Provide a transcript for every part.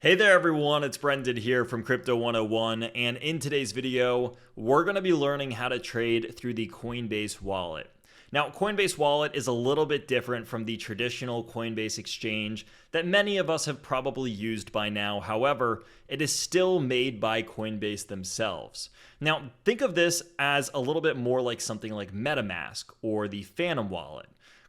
Hey there everyone, it's Brendan here from Crypto 101, and in today's video, we're going to be learning how to trade through the Coinbase wallet. Now, Coinbase wallet is a little bit different from the traditional Coinbase exchange that many of us have probably used by now. However, it is still made by Coinbase themselves. Now, think of this as a little bit more like something like MetaMask or the Phantom wallet.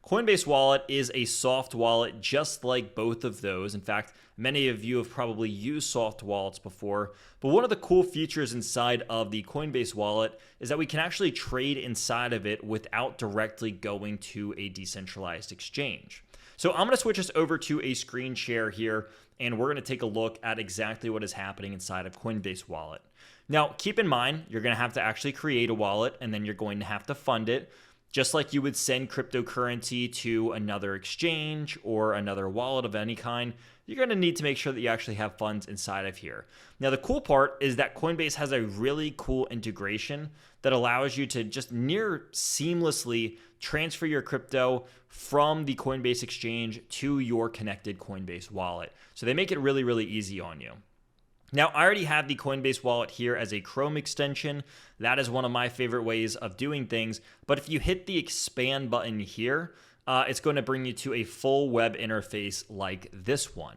Coinbase Wallet is a soft wallet just like both of those. In fact, many of you have probably used soft wallets before, but one of the cool features inside of the Coinbase Wallet is that we can actually trade inside of it without directly going to a decentralized exchange. So I'm going to switch us over to a screen share here, and we're going to take a look at exactly what is happening inside of Coinbase Wallet. Now, keep in mind, you're going to have to actually create a wallet, and then you're going to have to fund it. Just like you would send cryptocurrency to another exchange or another wallet of any kind, you're going to need to make sure that you actually have funds inside of here. Now, the cool part is that Coinbase has a really cool integration that allows you to just near seamlessly transfer your crypto from the Coinbase exchange to your connected Coinbase wallet. So they make it really, really easy on you. Now, I already have the Coinbase wallet here as a Chrome extension. That is one of my favorite ways of doing things. But if you hit the expand button here, it's going to bring you to a full web interface like this one.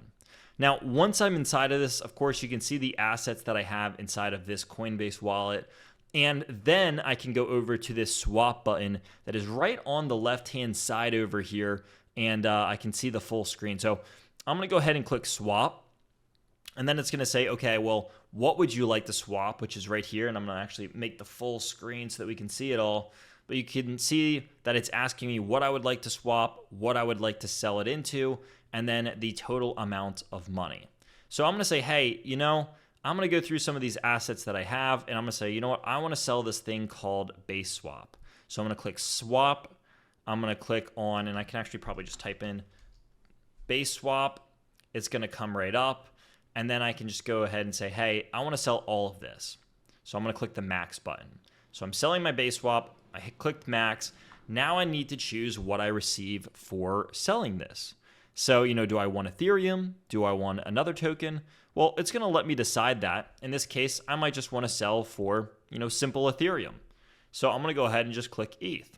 Now, once I'm inside of this, of course, you can see the assets that I have inside of this Coinbase wallet. And then I can go over to this swap button that is right on the left-hand side over here. And I can see the full screen. So I'm going to go ahead and click swap. And then it's going to say, okay, well, what would you like to swap, which is right here. And I'm going to actually make the full screen so that we can see it all. But you can see that it's asking me what I would like to swap, what I would like to sell it into, and then the total amount of money. So I'm going to say, hey, I'm going to go through some of these assets that I have. And I'm going to say, you know what, I want to sell this thing called Base Swap. So I'm going to click swap. I'm going to click on, and I can actually probably just type in Base Swap. It's going to come right up. And then I can just go ahead and say, hey, I want to sell all of this. So I'm going to click the max button. So I'm selling my base swap. I clicked max. Now I need to choose what I receive for selling this. So, do I want Ethereum? Do I want another token? Well, it's going to let me decide that. In this case, I might just want to sell for, simple Ethereum. So I'm going to go ahead and just click ETH.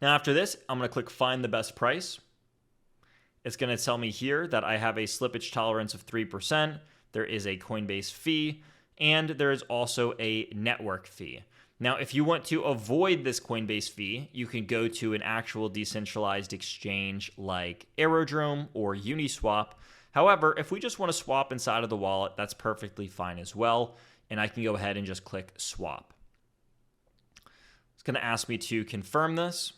Now after this, I'm going to click find the best price. It's going to tell me here that I have a slippage tolerance of 3%. There is a Coinbase fee, and there is also a network fee. Now, if you want to avoid this Coinbase fee, you can go to an actual decentralized exchange like Aerodrome or Uniswap. However, if we just want to swap inside of the wallet, that's perfectly fine as well. And I can go ahead and just click swap. It's going to ask me to confirm this.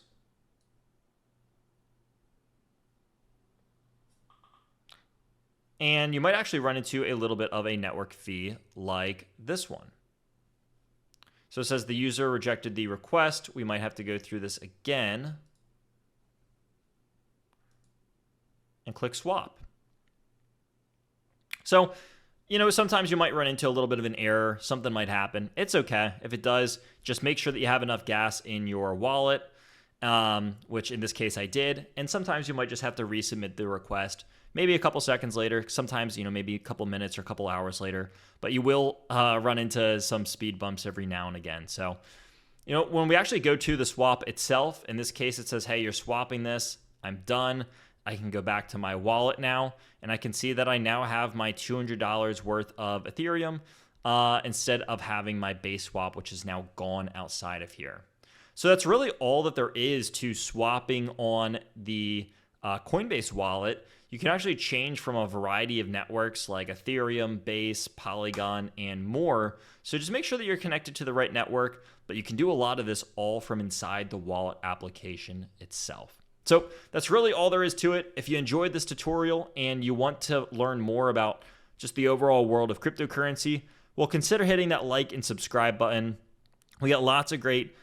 And you might actually run into a little bit of a network fee like this one. So it says the user rejected the request. We might have to go through this again and click swap. So, sometimes you might run into a little bit of an error. Something might happen. It's okay. If it does, just make sure that you have enough gas in your wallet, which in this case I did. And sometimes you might just have to resubmit the request. Maybe a couple seconds later, sometimes, maybe a couple minutes or a couple hours later, but you will run into some speed bumps every now and again. So, when we actually go to the swap itself, in this case, it says, hey, you're swapping this. I'm done. I can go back to my wallet now, and I can see that I now have my $200 worth of Ethereum instead of having my base swap, which is now gone outside of here. So that's really all that there is to swapping on the Coinbase wallet. You can actually change from a variety of networks like Ethereum, Base, Polygon, and more. So just make sure that you're connected to the right network, but you can do a lot of this all from inside the wallet application itself. So that's really all there is to it. If you enjoyed this tutorial and you want to learn more about just the overall world of cryptocurrency, well, consider hitting that like and subscribe button. We got lots of great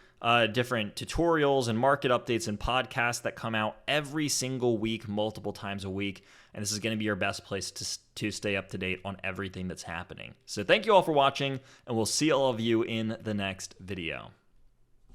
different tutorials and market updates and podcasts that come out every single week, multiple times a week. And this is going to be your best place to stay up to date on everything that's happening. So thank you all for watching, and we'll see all of you in the next video.